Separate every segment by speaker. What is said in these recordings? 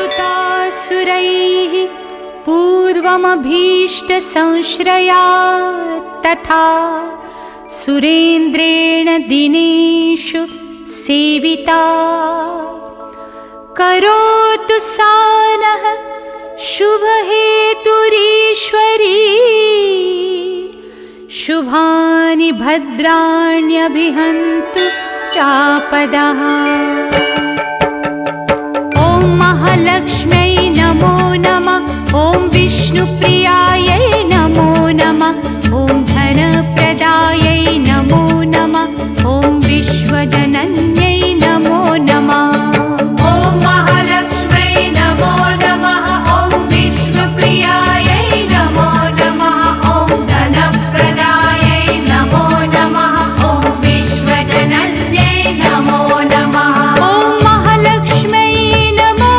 Speaker 1: सुरासुरैः पूर्वमभीष्टसंश्रयात् तथा सुरेन्द्रेण दिनेषु सेविता करोतु सा नः शुभहेतुरीश्वरी शुभानि भद्राण्यभिहन्तु चापदः। ॐ महालक्ष्म्यै नमो नमः। ॐ विष्णुप्रियायै नमो नमः। ॐ धनप्रदायै नमो नमः। ॐ विश्वजनन्यै नमो नमः।
Speaker 2: ॐ महालक्ष्म्यै नमो नमः। ॐ विष्णुप्रियायै नमो नमः। ॐ धनप्रदायै नमो नमः। ॐ विश्वजनन्यै नमो नमः।
Speaker 1: ॐ महालक्ष्म्यै नमो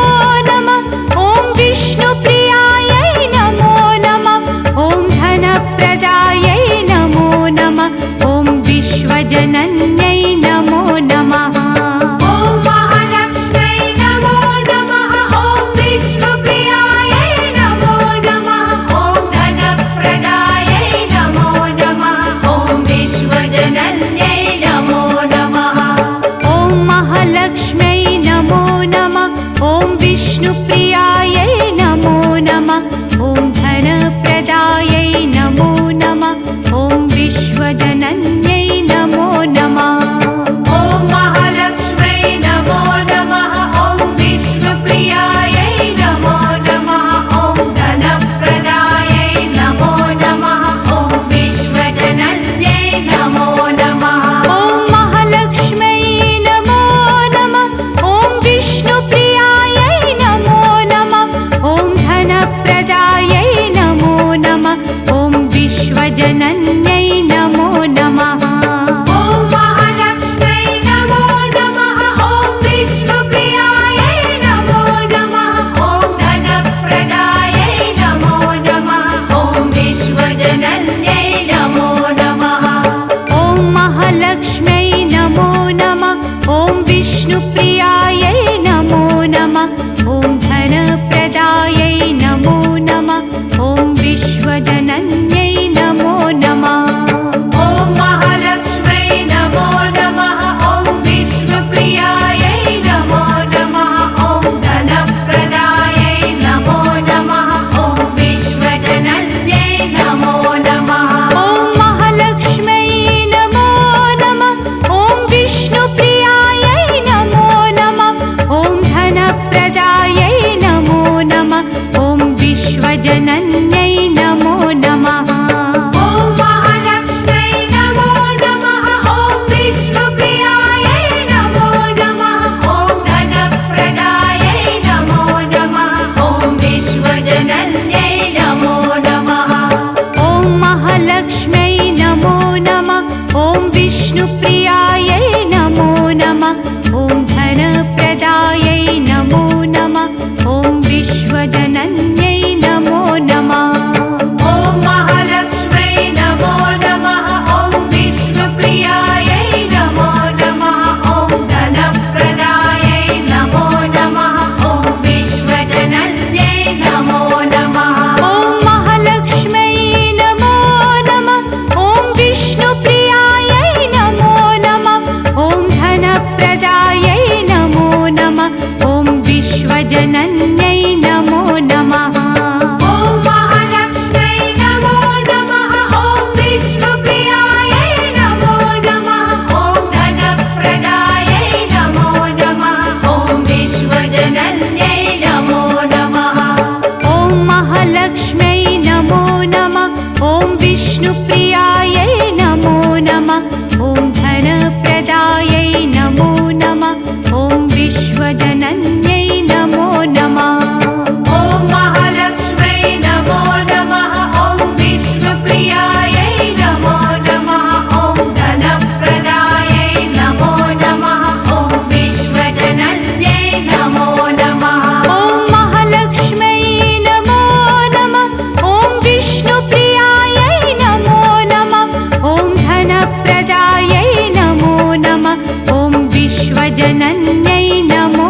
Speaker 1: नमः। ॐ विष्णुप्रियायै नमो नमः। ॐ धनप्रदायै नमो नमः। ॐ विश्वजनन्यै नमो नमः।
Speaker 2: ॐ महालक्ष्म्यै नमो नमः। ॐ विष्णुप्रियायै नमो नमः। ॐ धनप्रदायै नमो नमः। ॐ विश्वजनन्यै नमो नमः।
Speaker 1: ॐ महालक्ष्म्यै नमो नमः। ॐ विष्णुप्रियायै नमो नमः। ॐ धनप्रदायै नमो नमः। ॐ विश्वजनन्यै नमो नमः।
Speaker 2: ॐ महालक्ष्म्यै नमो नमः। ॐ विष्णुप्रियायै नमो नमः। ॐ धनप्रदायै नमो नमः। ॐ विश्वजनन्यै नमो नमः।
Speaker 1: ॐ महालक्ष्म्यै नमो नमः। ॐ विष्णुप्रियायै नमो नमः। ॐ धनप्रदायै नमो नमः। ॐ विश्वजनन्यै नमो नमः।
Speaker 2: ॐ महालक्ष्म्यै नमो नमः। ॐ विष्णुप्रियायै नमो नमः। ॐ धनप्रदायै नमो नमः। ॐ विश्वजनन्यै नमो नमः।
Speaker 1: ॐ महालक्ष्म्यै नमो नमः। ॐ विष्णुप्रियायै नमो नमः। ॐ धनप्रदायै नमो नमः। ॐ विश्वजनन्यै नमो नमः।
Speaker 2: ॐ महालक्ष्म्यै नमो नमः। ॐ विष्णुप्रियायै नमो नमः। ॐ धनप्रदायै नमो नमः। ॐ विश्वजनन्यै नमो नमः।
Speaker 1: ॐ महालक्ष्म्यै नमो नमः। ॐ विष्णुप्रियायै नमो नमः। ॐ धनप्रदायै नमो नमः। ॐ विश्वजनन्यै नमो नमः।
Speaker 2: ॐ महालक्ष्म्यै नमो नमः। ॐ विष्णुप्रियायै नमो नमः। ॐ धनप्रदायै नमो नमः। ॐ विश्वजनन्यै नमो नमः।
Speaker 1: ॐ महालक्ष्म्यै नमो नमः। ॐ विष्णुप्रियायै नमो नमः। ॐ धनप्रदायै नमो नमः। ॐ विश्वजनन्यै नमो नमः।
Speaker 2: ॐ महालक्ष्म्यै नमो नमः। ॐ विष्णुप्रियायै नमो नमः। ॐ धनप्रदायै नमो नमः। ॐ विश्वजनन्यै नमो नमः।
Speaker 1: ॐ महालक्ष्म्यै नमो नमः। ॐ विष्णुप्रियायै नमो नमः। ॐ धनप्रदायै नमो नमः। ॐ विश्वजनन्यै नमो नमः।
Speaker 2: ॐ महालक्ष्म्यै नमो नमः। ॐ विष्णुप्रियायै नमो नमः। ॐ धनप्रदायै नमो नमः। ॐ विश्वजनन्यै नमो नमः।
Speaker 1: ॐ महालक्ष्म्यै नमो नमः। ॐ विष्णुप्रियायै नमो नमः। ॐ धनप्रदायै नमो नमः। ॐ विश्वजनन्यै नमो नमः।
Speaker 2: ॐ महालक्ष्म्यै नमो नमः। ॐ विष्णुप्रियायै नमो नमः। ॐ धनप्रदायै नमो नमः। ॐ विश्वजनन्यै नमो नमः।
Speaker 1: ॐ महालक्ष्म्यै नमो नमः। ॐ विष्णुप्रियायै नमो नमः। ॐ धनप्रदायै नमो नमः। ॐ विश्वजनन्यै नमो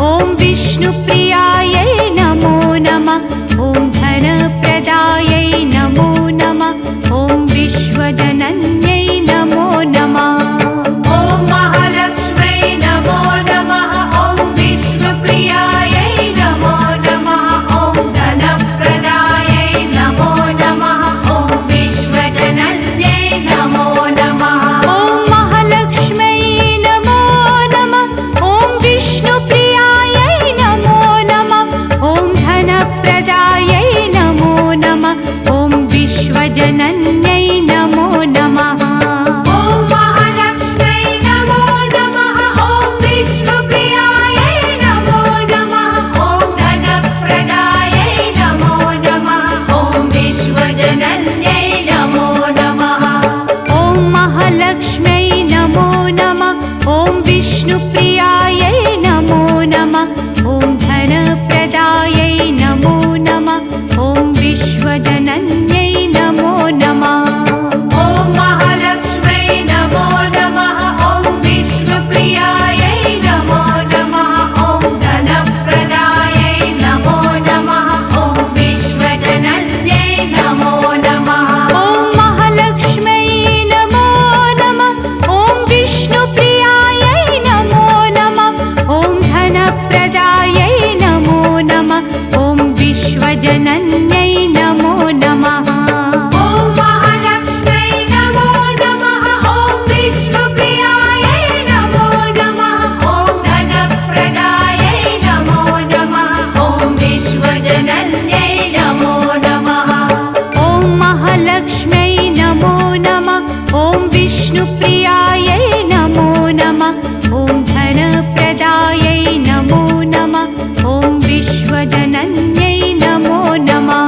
Speaker 1: ॐ विष्णुप्रियायै नमो नमः ॐ धनप्रदायै नमो नमः ॐ विश्वजनन्यै नमो नमः
Speaker 2: ॐ महालक्ष्म्यै नमो नमः ॐ विष्णुप्रियायै नमो नमः ॐ धनप्रदायै नमो नमः ॐ विश्वजनन्यै नमो नमः
Speaker 1: ॐ महालक्ष्म्यै नमो नमः ॐ विष्णुप्रियायै नमो नमः ॐ धनप्रदायै नमो नमः ॐ विश्वजनन्यै नमो नमः
Speaker 2: ॐ महालक्ष्म्यै नमो नमः ॐ विष्णुप्रियायै नमो नमः ॐ धनप्रदायै नमो नमः ॐ विश्वजनन्यै नमो नमः
Speaker 1: ॐ महालक्ष्म्यै नमो नमः ॐ विष्णुप्रियायै नमो नमः ॐ धनप्रदायै नमो नमः ॐ विश्वजनन्यै नमो नमः
Speaker 2: ॐ महालक्ष्म्यै नमो नमः ॐ विष्णुप्रियायै नमो नमः ॐ धनप्रदायै नमो नमः ॐ विश्वजनन्यै नमो नमः
Speaker 1: ॐ महालक्ष्म्यै नमो नमः ॐ विष्णुप्रियायै नमो नमः ॐ धनप्रदायै नमो नमः ॐ विश्वजनन्यै नमो नमः
Speaker 2: ॐ महालक्ष्म्यै नमो नमः ॐ विष्णुप्रियायै नमो नमः ॐ धनप्रदायै नमो नमः ॐ विश्वजनन्यै नमो नमः
Speaker 1: ॐ महालक्ष्म्यै नमो नमः ॐ विष्णुप्रियायै नमो नमः ॐ धनप्रदायै नमो नमः ॐ विश्वजनन्यै नमो नमः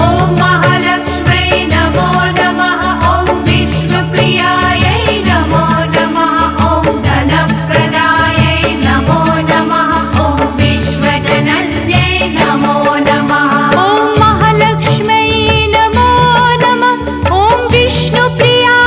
Speaker 2: ॐ महालक्ष्म्यै नमो नमः ॐ विष्णुप्रियायै नमो नमः ॐ धनप्रदायै नमो नमः ॐ विश्वजनन्यै नमो नमः
Speaker 1: ॐ महालक्ष्म्यै नमो नमः ॐ विष्णुप्रियायै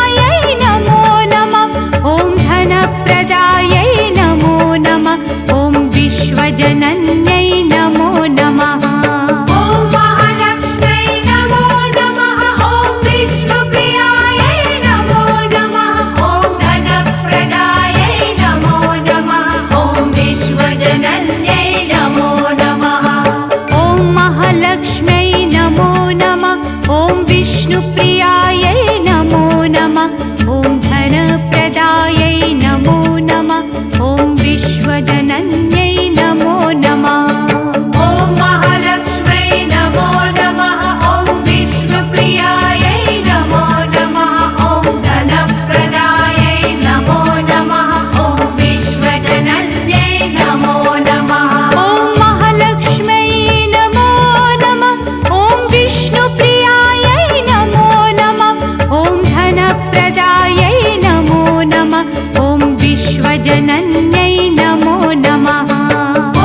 Speaker 1: नमो नमः ॐ धनप्रदायै नमो नमः ॐ विश्वजनन्यै नमो नमः
Speaker 2: ॐ महालक्ष्म्यै नमो नमः ॐ विष्णुप्रियायै नमो नमः ॐ धनप्रदायै नमो नमः ॐ विश्वजनन्यै नमो नमः
Speaker 1: ॐ महालक्ष्म्यै नमो नमः ॐ विष्णुप्रियायै नमो नमः ॐ धनप्रदायै नमो नमः ॐ विश्वजनन्यै नमो नमः
Speaker 2: ॐ महालक्ष्म्यै नमो नमः ॐ विष्णुप्रियायै नमो नमः ॐ धनप्रदायै नमो नमः ॐ विश्वजनन्यै नमो नमः
Speaker 1: ॐ महालक्ष्म्यै नमो नमः ॐ विष्णुप्रियायै नमो नमः ॐ धनप्रदायै नमो नमः ॐ विश्वजनन्यै नमो नमः
Speaker 2: ॐ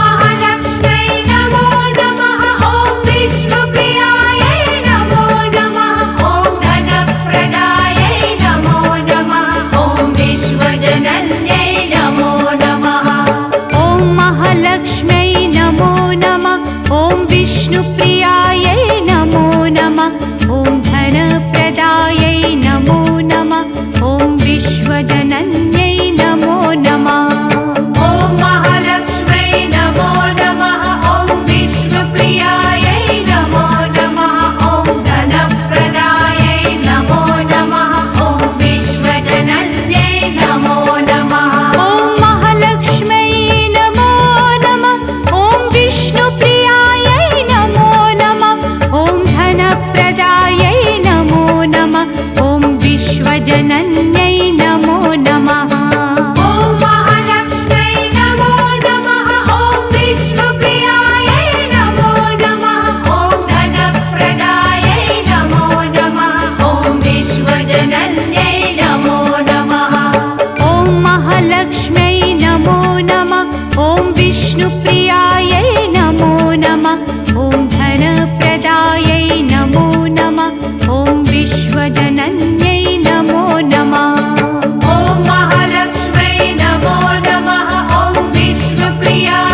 Speaker 2: महालक्ष्म्यै नमो नमः ॐ विष्णुप्रियायै नमो नमः ॐ धनप्रदायै नमो नमः ॐ विश्वजनन्यै नमो नमः
Speaker 1: ॐ महालक्ष्म्यै नमो नमः ॐ विष्णुप्रियायै नमो नमः ॐ धनप्रदायै नमो नमः ॐ विश्वजनन्यै नमो नमः
Speaker 2: ॐ महालक्ष्म्यै नमो नमः ॐ विष्णुप्रियायै नमो नमः ॐ धनप्रदायै नमो नमः ॐ विश्वजनन्यै नमो नमः
Speaker 1: ॐ महालक्ष्म्यै नमो नमः ॐ विष्णुप्रियायै नमो नमः ॐ धनप्रदायै नमो नमः ॐ विश्वजनन्यै नमो नमः
Speaker 2: ॐ महालक्ष्म्यै नमो नमः ॐ विष्णुप्रियायै नमो नमः ॐ धनप्रदायै नमो नमः ॐ विश्वजनन्यै नमो नमः
Speaker 1: ॐ महालक्ष्म्यै नमो नमः ॐ विष्णुप्रियायै नमो नमः ॐ धनप्रदायै नमो नमः ॐ विश्वजनन्यै नमो नमः
Speaker 2: ॐ महालक्ष्म्यै नमो नमः ॐ विष्णुप्रियायै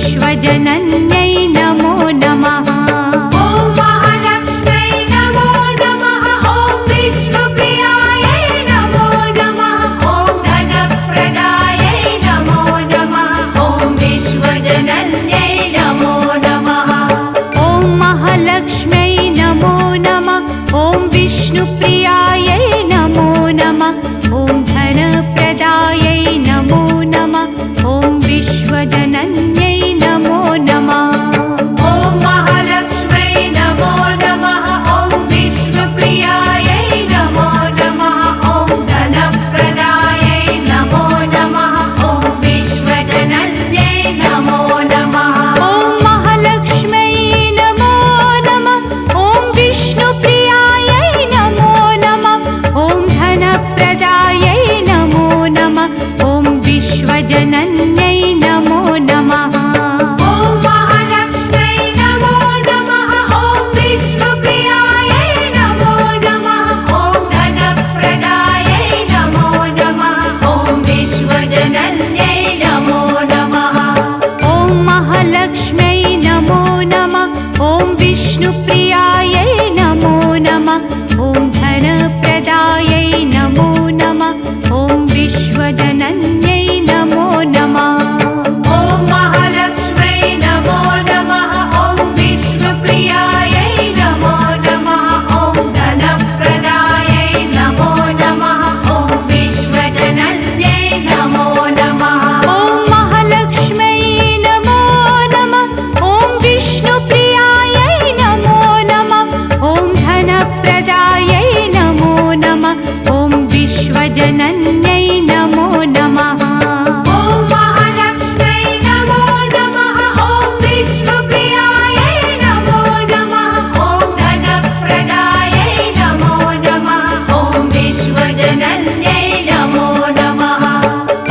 Speaker 1: विश्वजनन्यै नमो नमः।
Speaker 2: ॐ महालक्ष्म्यै नमो नमः। ॐ विष्णुप्रियायै नमो नमः। ॐ धनप्रदायै नमो नमः। ॐ विश्वजनन्यै नमो नमः।
Speaker 1: ॐ महालक्ष्म्यै नमो नमः। ॐ विष्णुप्रियायै नमो नमः। ॐ धनप्रदायै नमो नमः। ॐ विश्वजनन्यै नमो नमः।
Speaker 2: ॐ महालक्ष्म्यै नमो नमः। ॐ विष्णुप्रियायै नमो नमः। ॐ धनप्रदायै नमो नमः। ॐ विश्वजनन्यै नमो नमः।
Speaker 1: ॐ महालक्ष्म्यै नमो नमः। ॐ विष्णुप्रियायै नमो नमः। ॐ धनप्रदायै नमो नमः। ॐ विश्वजनन्यै नमो नमः।
Speaker 2: ॐ महालक्ष्म्यै नमो नमः। ॐ विष्णुप्रियायै नमो नमः। ॐ धनप्रदायै नमो नमः। ॐ विश्वजनन्यै नमो नमः।
Speaker 1: ॐ महालक्ष्म्यै नमो नमः। ॐ विष्णुप्रियायै नमो नमः। ॐ धनप्रदायै नमो नमः। ॐ विश्वजनन्यै नमो नमः।
Speaker 2: ॐ महालक्ष्म्यै नमो नमः। ॐ विष्णुप्रियायै नमो नमः। ॐ धनप्रदायै नमो नमः। ॐ विश्वजनन्यै नमो नमः।
Speaker 1: ॐ महालक्ष्म्यै नमो नमः। ॐ विष्णुप्रियायै नमो नमः। ॐ धनप्रदायै नमो नमः। ॐ विश्वजनन्यै नमो नमः।
Speaker 2: ॐ महालक्ष्म्यै नमो नमः। ॐ विष्णुप्रियायै नमो नमः। ॐ धनप्रदायै नमो नमः। ॐ विश्वजनन्यै नमो नमः।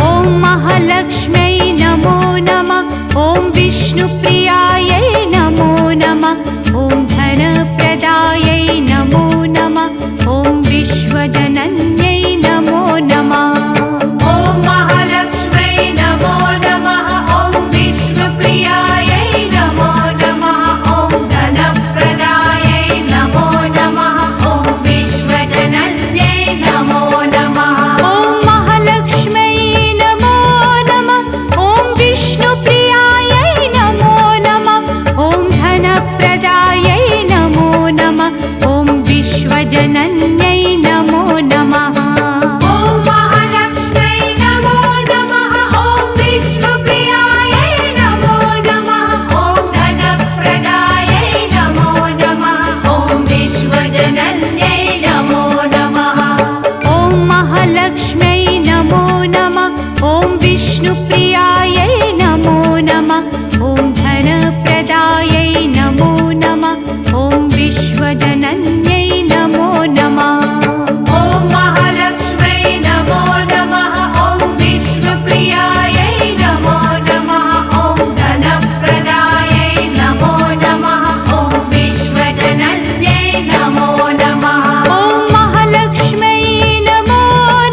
Speaker 1: ॐ महालक्ष्म्यै नमो नमः। ॐ विष्णुप्रियायै नमो नमः। ॐ धनप्रदायै नमो नमः। ॐ विश्वजनन्यै नमो नमः।
Speaker 2: ॐ महालक्ष्म्यै नमो नमः। ॐ विष्णुप्रियायै नमो नमः। ॐ धनप्रदायै नमो नमः। ॐ विश्वजनन्यै नमो नमः।
Speaker 1: ॐ महालक्ष्म्यै नमो नमः। ॐ विष्णुप्रियायै नमो नमः। ॐ धनप्रदायै नमो नमः। ॐ विश्वजनन्यै नमो नमः।
Speaker 2: ॐ महालक्ष्म्यै नमो नमः। ॐ विष्णुप्रियायै नमो नमः। ॐ धनप्रदायै नमो नमः। ॐ विश्वजनन्यै नमो नमः।
Speaker 1: ॐ महालक्ष्म्यै नमो नमः। ॐ विष्णुप्रियायै नमो नमः। ॐ धनप्रदायै नमो नमः। ॐ विश्वजनन्यै नमो नमः।
Speaker 2: ॐ महालक्ष्म्यै नमो नमः। ॐ विष्णुप्रियायै नमो नमः। ॐ धनप्रदायै नमो नमः। ॐ विश्वजनन्यै नमो नमः।
Speaker 1: ॐ महालक्ष्म्यै नमो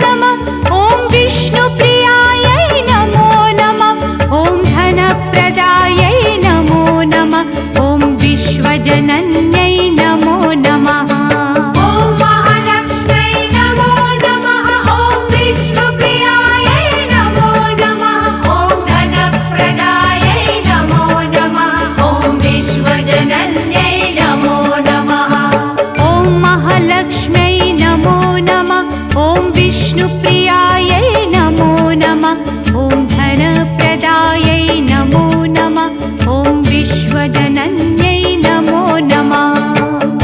Speaker 1: नमः। ॐ विष्णुप्रियायै नमो नमः। ॐ धनप्रदायै नमो नमः। ॐ विश्वजनन्यै नमो नमः।
Speaker 2: ॐ महालक्ष्म्यै नमो नमः। ॐ विष्णुप्रियायै नमो नमः। ॐ धनप्रदायै नमो नमः। ॐ विश्वजनन्यै नमो नमः।
Speaker 1: ॐ महालक्ष्म्यै नमो नमः। ॐ विष्णुप्रियायै नमो नमः। ॐ धनप्रदायै नमो नमः। ॐ विश्वजनन्यै नमो नमः।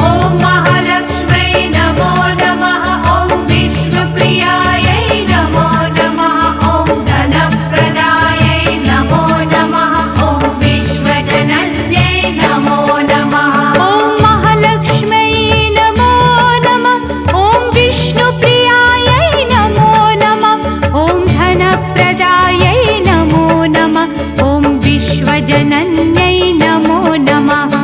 Speaker 2: ॐ महालक्ष्म्यै नमो नमः। ॐ विष्णुप्रियायै नमो नमः। ॐ धनप्रदायै नमो नमः। ॐ विश्वजनन्यै नमो नमः।
Speaker 1: ॐ महालक्ष्म्यै नमो नमः। ॐ विष्णुप्रियायै नमो नमः। ॐ धनप्रदायै नमो नमः। ॐ विश्वजनन्यै नमो नमः।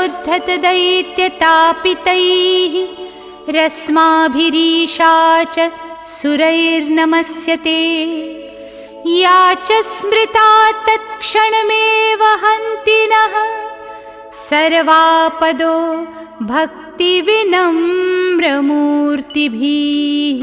Speaker 1: व्यरोद्धत दैत्यतापितैः रस्माभिरीशा च सुरैर्नमस्यते या च स्मृता तत्क्षणमेव हन्ति नः सर्वापदो भक्तिविनम्रमूर्तिभिः।